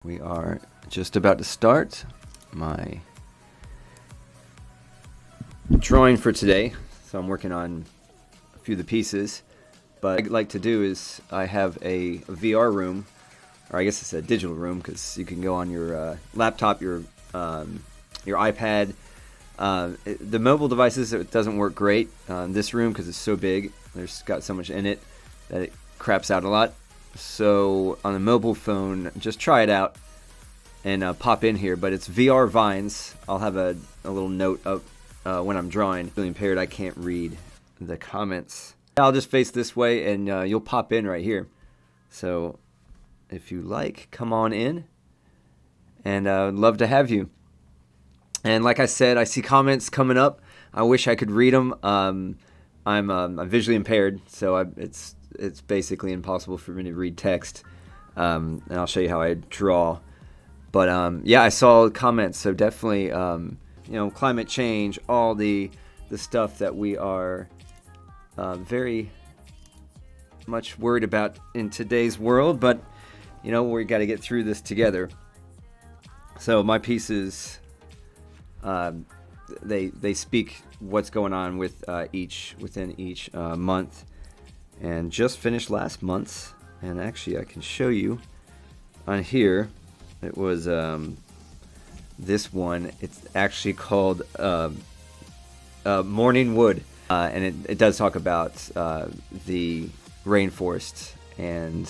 We are just about to start my drawing for today. So I'm working on a few of the pieces. But what I'd like to do is I have a VR room, or I guess it's a digital room because you can go on your laptop, your iPad. The mobile devices, it doesn't work great in this room because it's so big. There's got so much in it that it craps out a lot. So on the mobile phone, just try it out and pop in here. But it's VR Vines. I'll have a little note up when I'm drawing. Really impaired, I can't read the comments. I'll just face this way and you'll pop in right here. So if you like, come on in. And I'd love to have you. And like I said, I see comments coming up. I wish I could read them. I'm visually impaired, so it's basically impossible for me to read text. And I'll show you how I draw. But yeah, I saw comments, so definitely, climate change, all the stuff that we are very much worried about in today's world. But we got to get through this together. So my pieces, they speak what's going on with within each month. And just finished last month's, and actually I can show you on here. It was this one. It's actually called Morning Wood, and it does talk about the rainforest and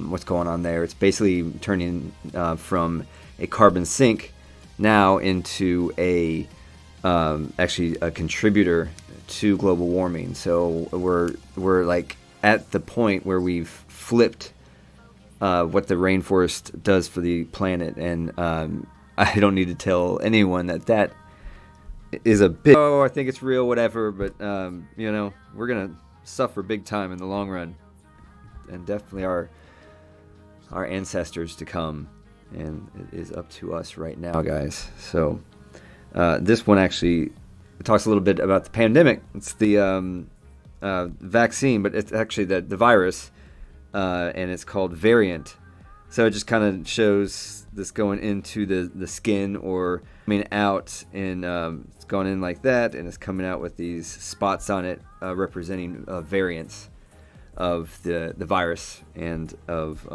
what's going on there. It's basically turning from a carbon sink now into actually a contributor to global warming. So we're like at the point where we've flipped what the rainforest does for the planet, and I don't need to tell anyone that is a big, I think it's real, whatever, but we're gonna suffer big time in the long run, and definitely our ancestors to come, and it is up to us right now, guys. So this one actually talks a little bit about the pandemic. It's the vaccine, but it's actually the virus, and it's called Variant. So it just kind of shows this going into the skin, or coming out, and it's going in like that, and it's coming out with these spots on it representing variants of the virus, and of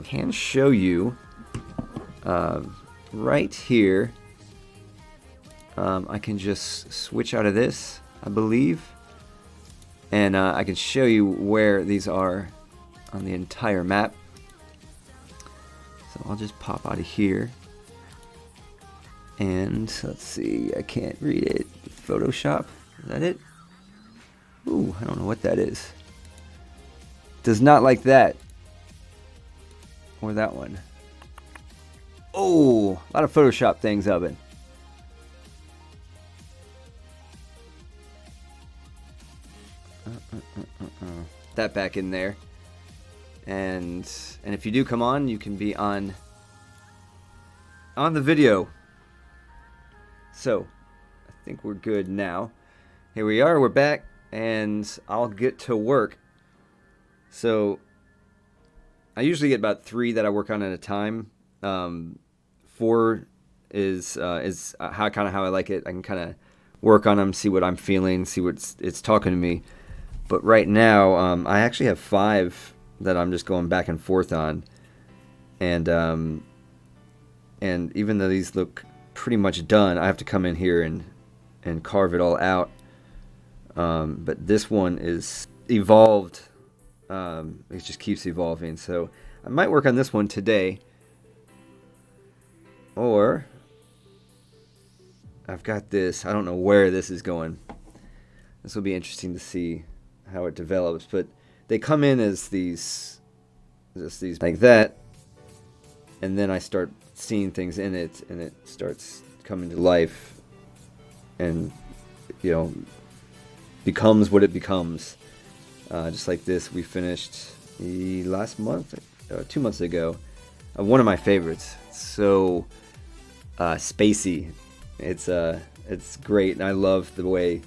can show you right here. I can just switch out of this, I believe, and I can show you where these are on the entire map. So I'll just pop out of here, and let's see, I can't read it. Photoshop, is that it? Ooh, I don't know what that is. Does not like that. Or that one. Oh, a lot of Photoshop things of it. That back in there, and if you do come on, you can be on the video. So I think we're good now. Here we are, we're back, and I'll get to work. So I usually get about 3 that I work on at a time. 4 is how I like it. I can kind of work on them, see what I'm feeling, see what it's talking to me. But right now, I actually have 5 that I'm just going back and forth on, and even though these look pretty much done, I have to come in here and carve it all out. But this one is evolved. It just keeps evolving. So I might work on this one today, or I've got this. I don't know where this is going. This will be interesting to see how it develops, but they come in as these like that, and then I start seeing things in it, and it starts coming to life, and becomes what it becomes. Just like this, we finished last month, 2 months ago. One of my favorites. It's so spacey. It's great, and I love the way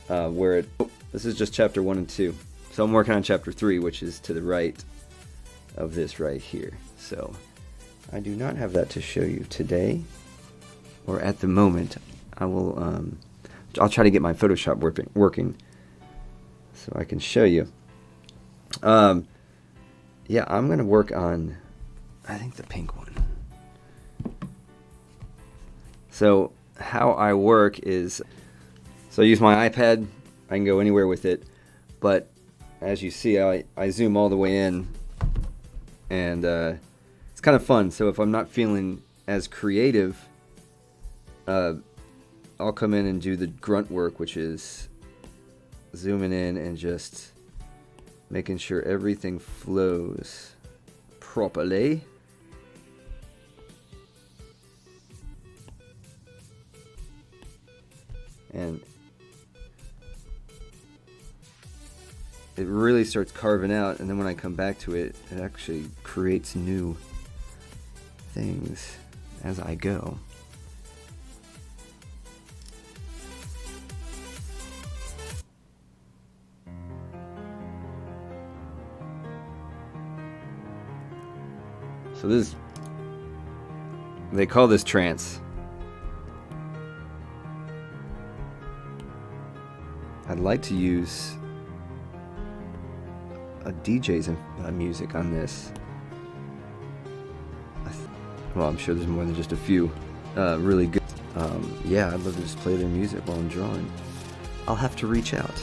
where it. This is just chapter 1 and 2. So I'm working on chapter 3, which is to the right of this right here. So I do not have that to show you today, or at the moment. I will, I'll try to get my Photoshop working so I can show you. Yeah, I'm going to work on, I think, the pink one. So how I work is, so I use my iPad. I can go anywhere with it, but as you see, I zoom all the way in, and it's kind of fun. So if I'm not feeling as creative, I'll come in and do the grunt work, which is zooming in and just making sure everything flows properly. And it really starts carving out, and then when I come back to it, it actually creates new things as I go. So this, they call this trance. I'd like to use a DJ's music on this. Well, I'm sure there's more than just a few really good. Yeah, I'd love to just play their music while I'm drawing. I'll have to reach out.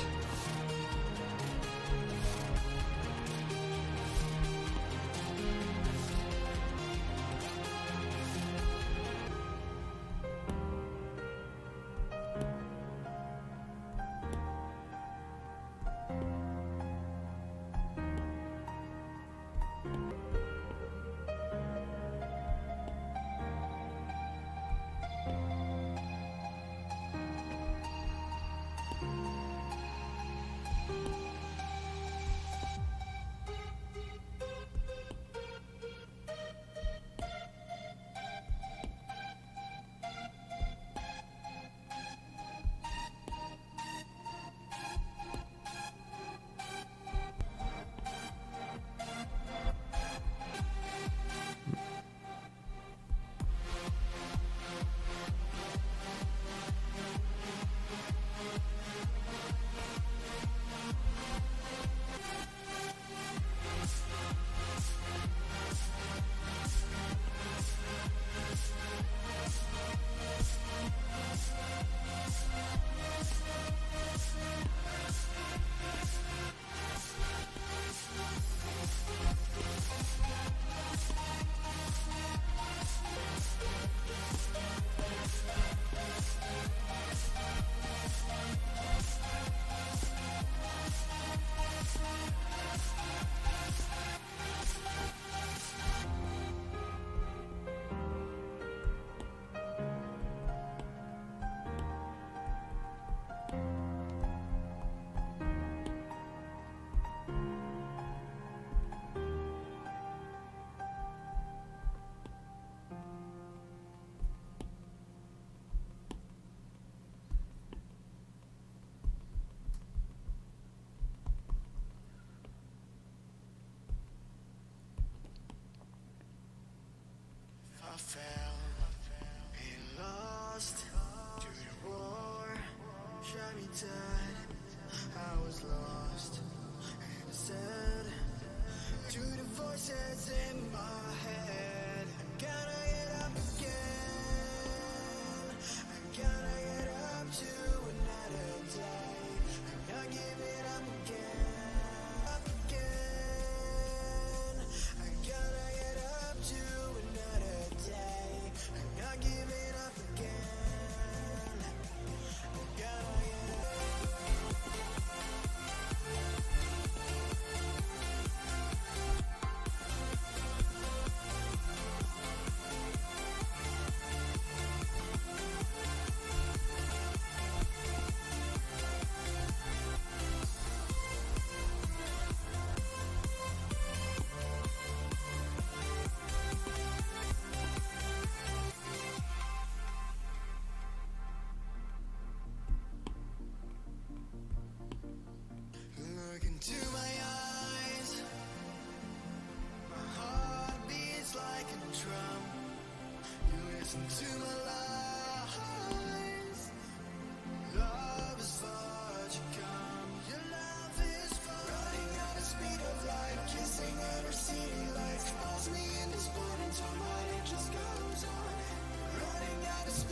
Let's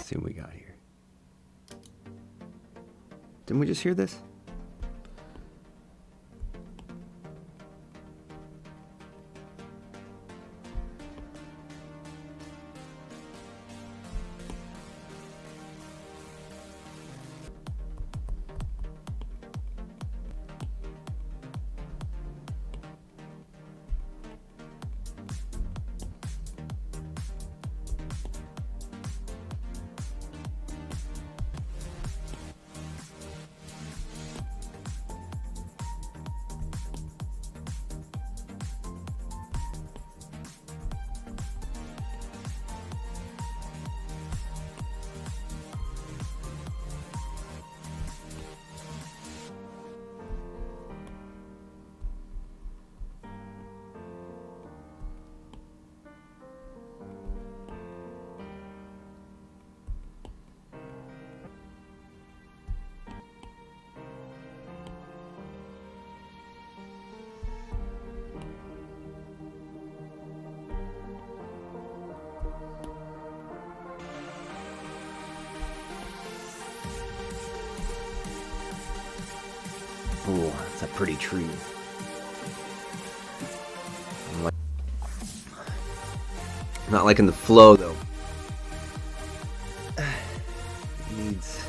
see what we got here. Didn't we just hear this? Oh, that's a pretty tree. Not liking the flow though. It needs.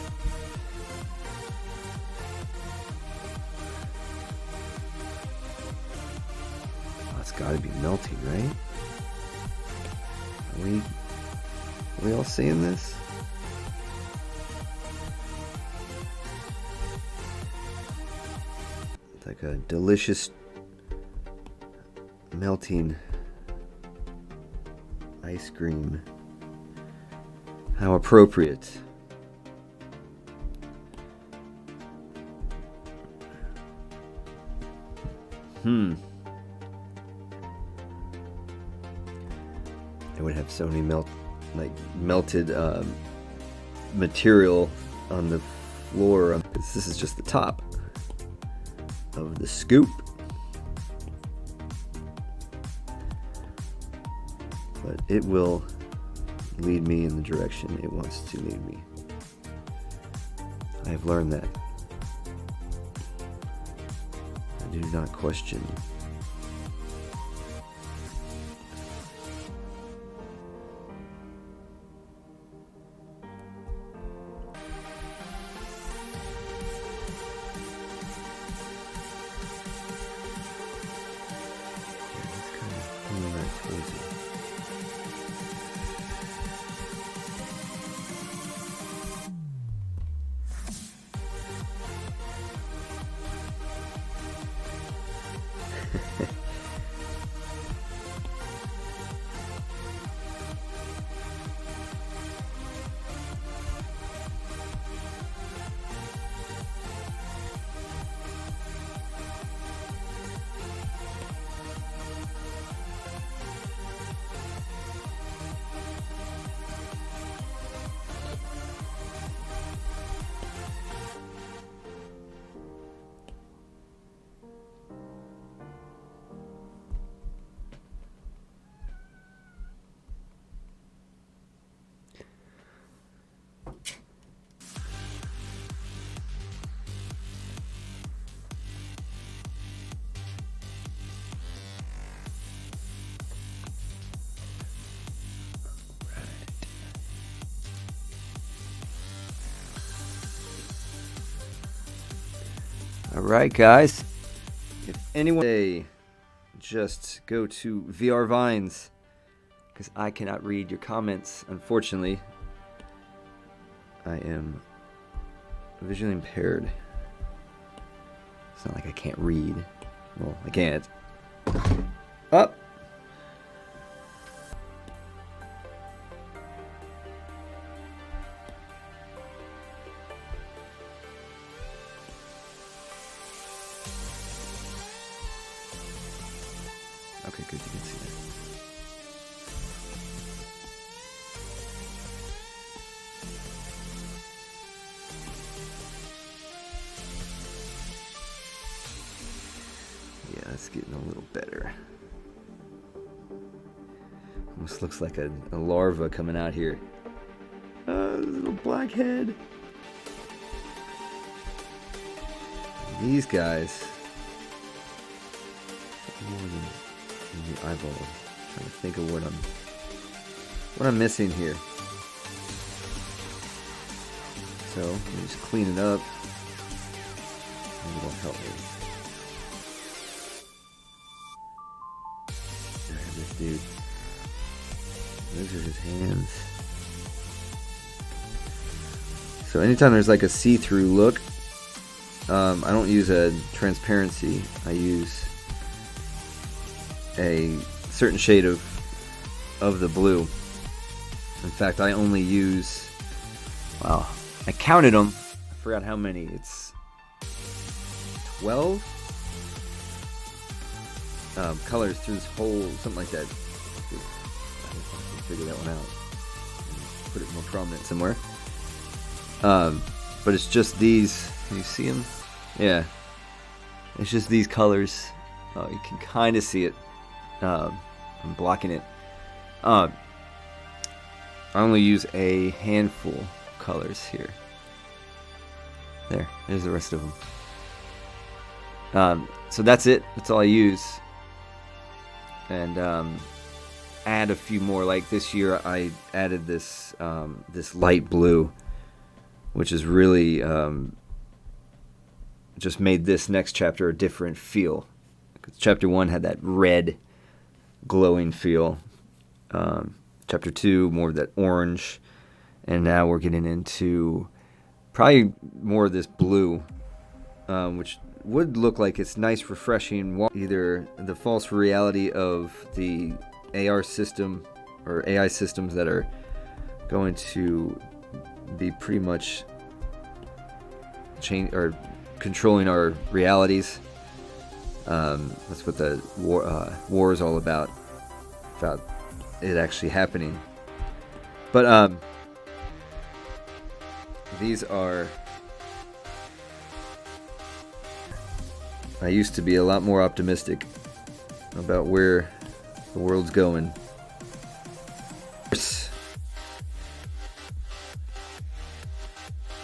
Oh, it's got to be melting, right? Are we all seeing this? It's like a delicious melting ice cream. How appropriate. It would have so many melted material on the floor. This is just the top of the scoop. But it will lead me in the direction it wants to lead me. I have learned that. I do not question. Alright guys, if anyone just go to VR Vines, because I cannot read your comments, unfortunately. I am visually impaired. It's not like I can't read. Well, I can't. Up! Okay, good, you can see that. That's getting a little better. Almost looks like a larva coming out here. Little black head. These guys. More than the eyeball. I'm trying to think of what I'm missing here. So let me just clean it up. Maybe it'll help me. This dude. Those are his hands. So anytime there's like a see-through look, I don't use a transparency. I use a certain shade of the blue. In fact, I only use, wow, I counted them. I forgot how many. It's 12 colors through this whole, something like that. I can figure that one out. Put it more prominent somewhere. But it's just these. Can you see them? Yeah. It's just these colors. Oh, you can kind of see it. I'm blocking it. I only use a handful of colors here. There's the rest of them. So that's it. That's all I use. And add a few more. Like this year, I added this this light blue, which is really just made this next chapter a different feel. Chapter 1 had that red, glowing feel. Chapter 2, more of that orange. And now we're getting into probably more of this blue, which would look like it's nice, refreshing. Either the false reality of the AR system or AI systems that are going to be pretty much controlling our realities. That's what the war is all about it actually happening. But these are, I used to be a lot more optimistic about where the world's going.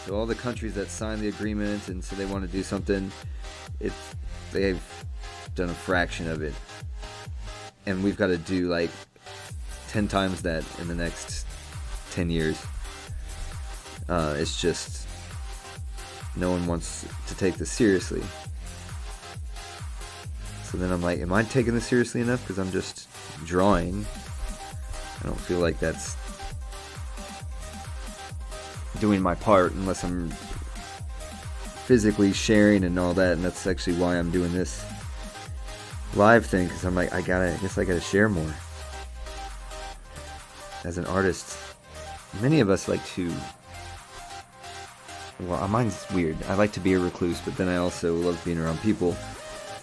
So all the countries that signed the agreement and so they want to do something, they've done a fraction of it. And we've got to do like 10 times that in the next 10 years. It's just, no one wants to take this seriously. So then I'm like, am I taking this seriously enough? Because I'm just drawing. I don't feel like that's doing my part unless I'm physically sharing and all that. And that's actually why I'm doing this live thing, because I'm like, I guess I gotta share more. As an artist, many of us like to, well, mine's weird. I like to be a recluse, but then I also love being around people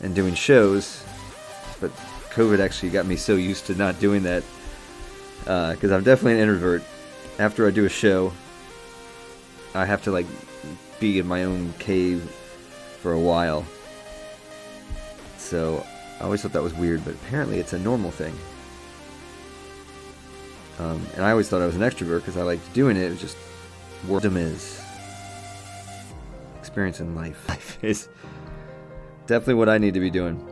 and doing shows. But COVID actually got me so used to not doing that, because I'm definitely an introvert. After I do a show, I have to like be in my own cave for a while. So I always thought that was weird, but apparently it's a normal thing. And I always thought I was an extrovert because I liked doing it. It was just wisdom is experiencing life. Life is definitely what I need to be doing.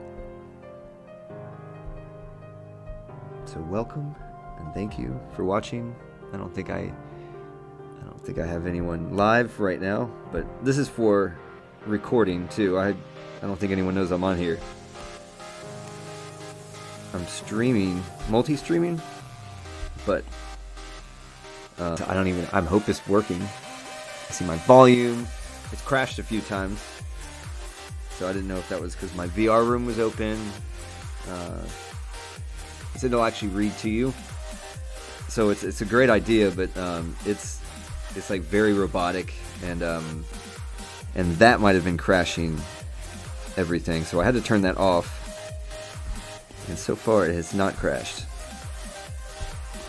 So welcome and thank you for watching. I don't think I have anyone live right now, but this is for recording too. I don't think anyone knows I'm on here. I'm streaming, multi-streaming, but I hope it's working. I see my volume. It's crashed a few times, so I didn't know if that was because my VR room was open. It said it'll actually read to you, so it's a great idea, but it's like very robotic, and that might have been crashing everything. So I had to turn that off, and so far it has not crashed.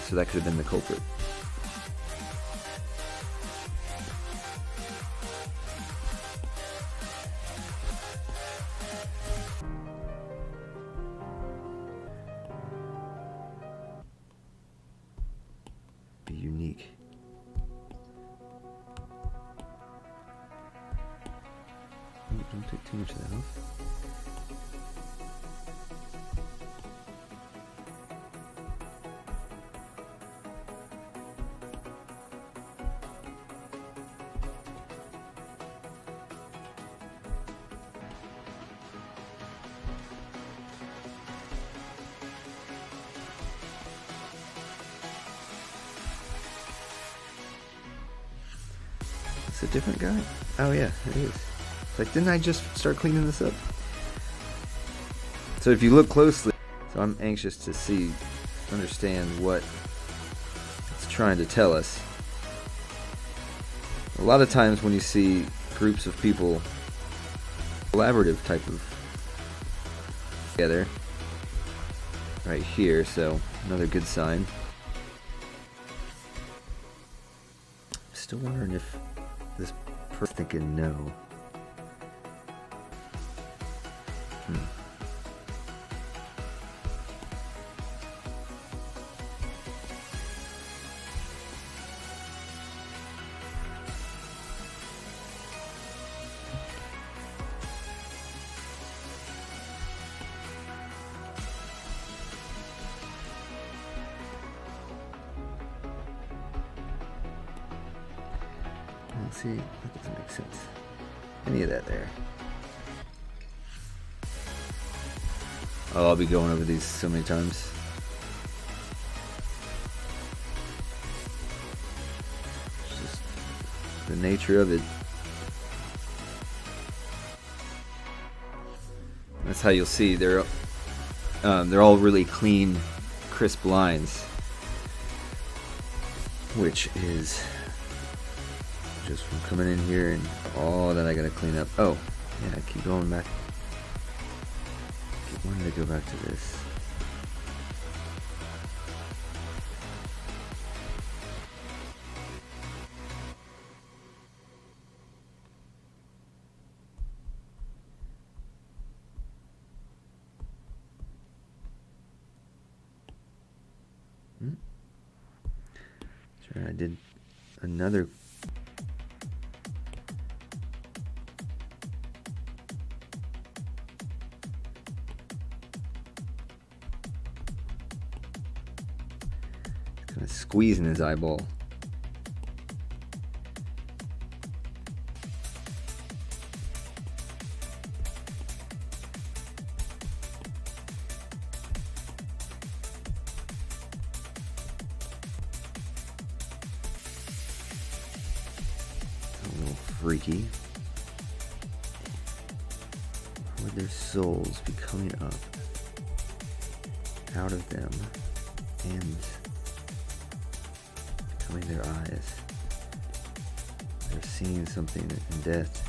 So that could have been the culprit. Don't take too much of that off. It's a different guy? Oh yeah, it is. It's like, didn't I just start cleaning this up? So if you look closely, so I'm anxious to understand what it's trying to tell us. A lot of times when you see groups of people, collaborative type of together, right here, so another good sign. I'm still wondering if this person's thinking no. See, that doesn't make sense. Any of that there. Oh, I'll be going over these so many times. It's just the nature of it. That's how you'll see they're all really clean, crisp lines, which is just from coming in here and all that I gotta clean up. Oh, yeah, I keep going back. Keep wanting to go back to this. Sure, I did another. Kind of squeezing his eyeball. A little freaky. Would their souls be coming up out of them and becoming their eyes? They're seeing something in death.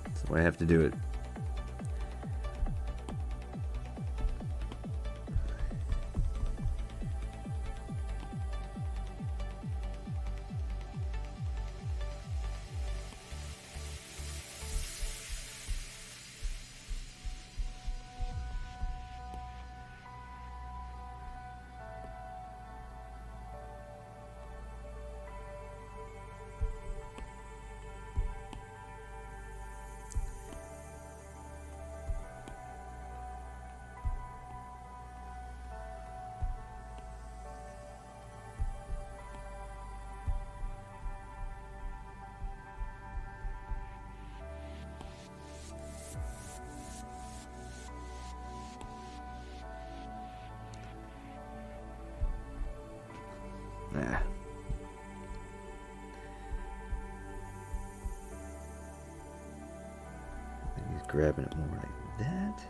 That's the way I have to do it. Nah. Maybe he's grabbing it more like that.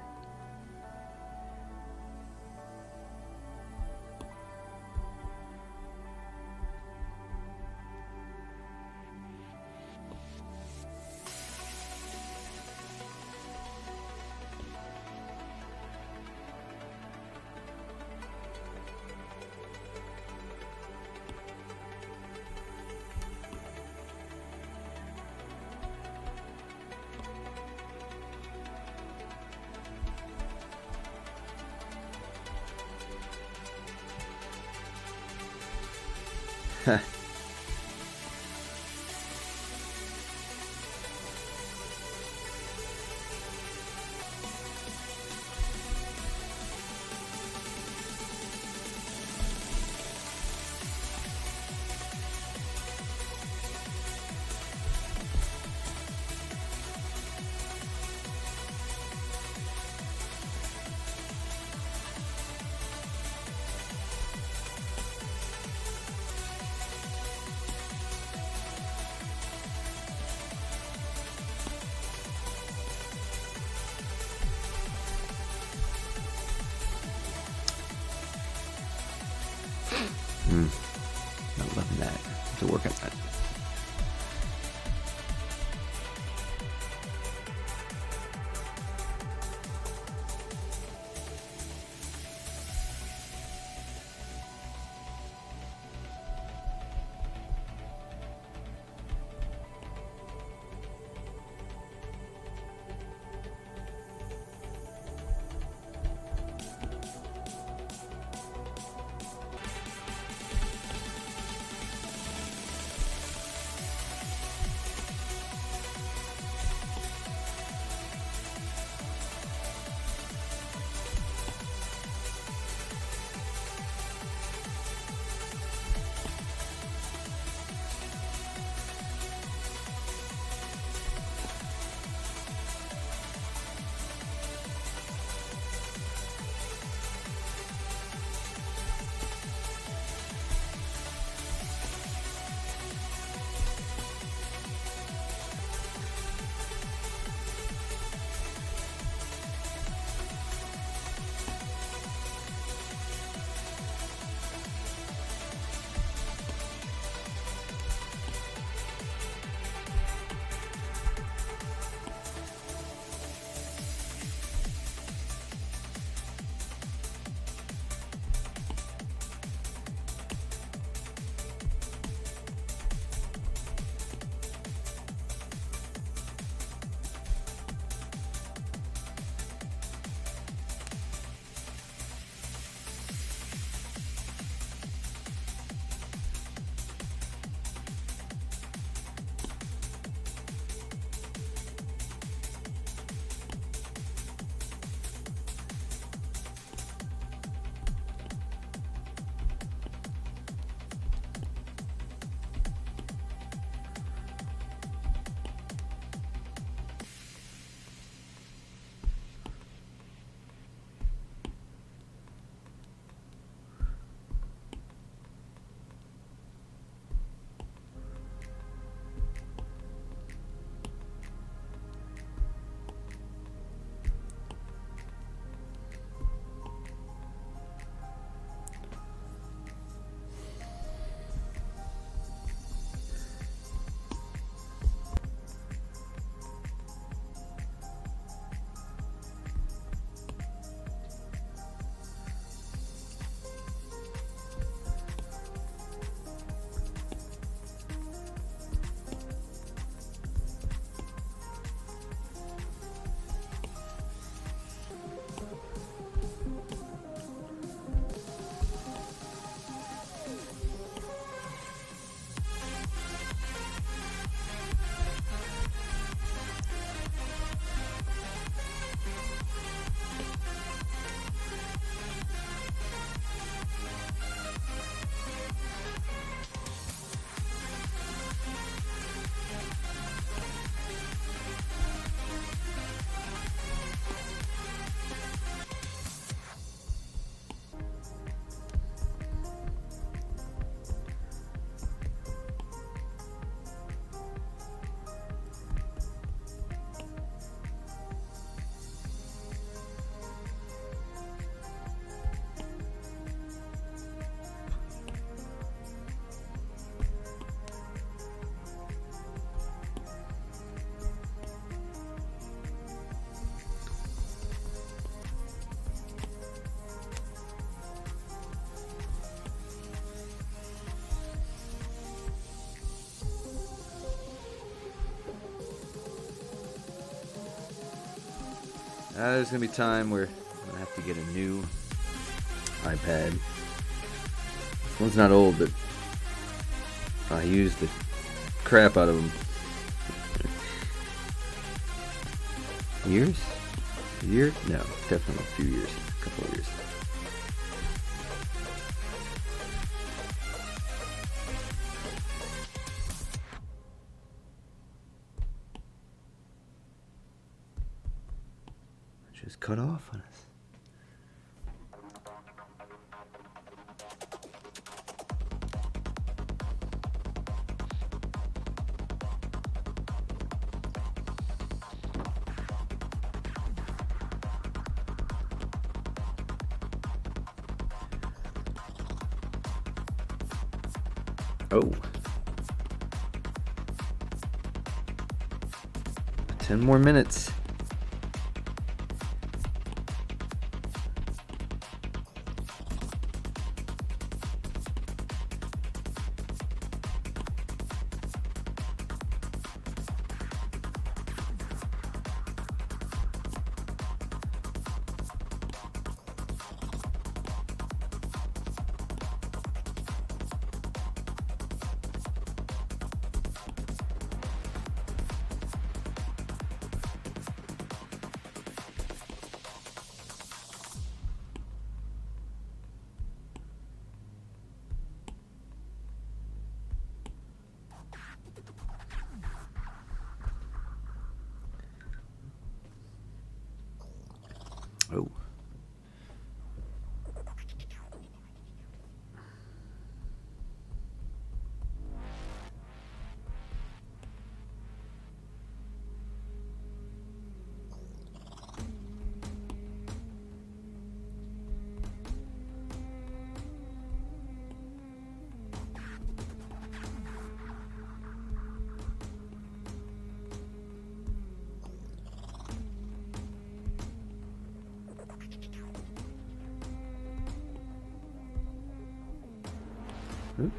Not loving that. Have to work on that. There's going to be time where I'm going to have to get a new iPad. This one's not old, but I used the crap out of them. Years? A year? No, definitely a few years. A couple of years. Just cut off on us. Oh. 10 more minutes. Oh. Hmm?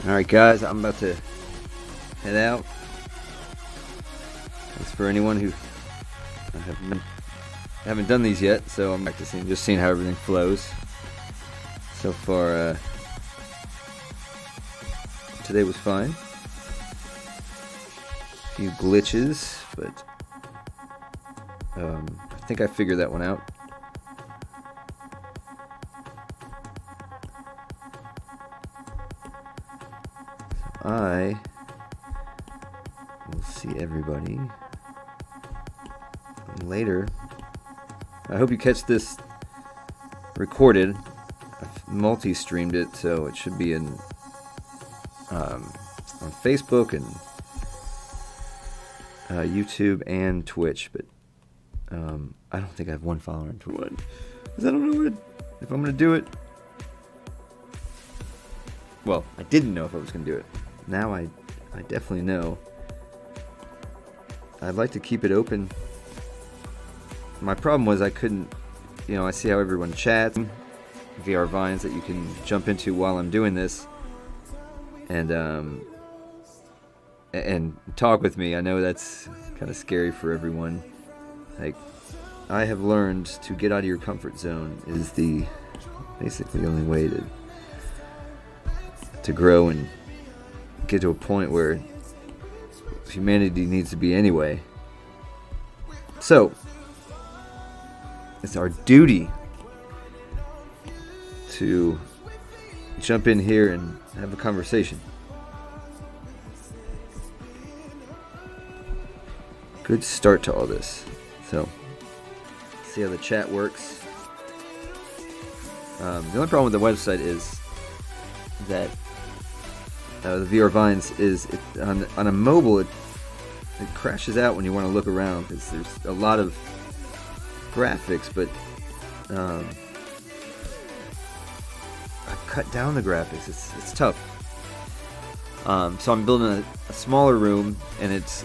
Alright guys, I'm about to head out. Thanks for anyone who haven't done these yet, so I'm practicing, just seeing how everything flows. So far, today was fine. A few glitches, but I think I figured that one out. I will see everybody later. I hope you catch this recorded. I've multi-streamed it, so it should be in on Facebook and YouTube and Twitch. But I don't think I have one follower on Twitch because I don't know if I'm gonna do it. Well, I didn't know if I was gonna do it. Now I definitely know. I'd like to keep it open. My problem was I couldn't, I see how everyone chats, VR vines that you can jump into while I'm doing this, and talk with me. I know that's kind of scary for everyone. Like, I have learned to get out of your comfort zone is basically the only way to grow and get to a point where humanity needs to be anyway. So it's our duty to jump in here and have a conversation. Good start to all this. So see how the chat works. The only problem with the website is that the VR Vines is on a mobile it crashes out when you want to look around because there's a lot of graphics, but I've cut down the graphics. It's tough. So I'm building a smaller room, and it's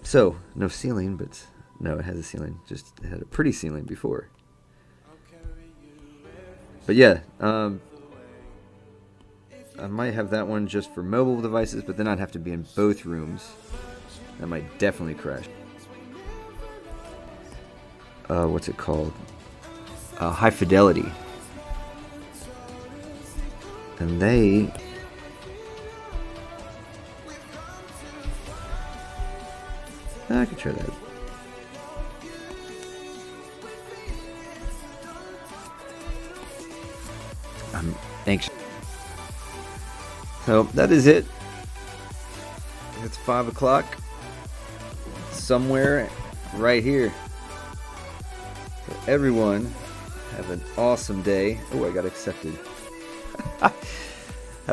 so no ceiling, but no, it has a ceiling. Just it had a pretty ceiling before. But yeah, I might have that one just for mobile devices, but then I'd have to be in both rooms. That might definitely crash. What's it called? High Fidelity. And I could try that. I'm anxious. So that is it. It's 5 o'clock. Somewhere right here. So everyone have an awesome day. Oh, I got accepted.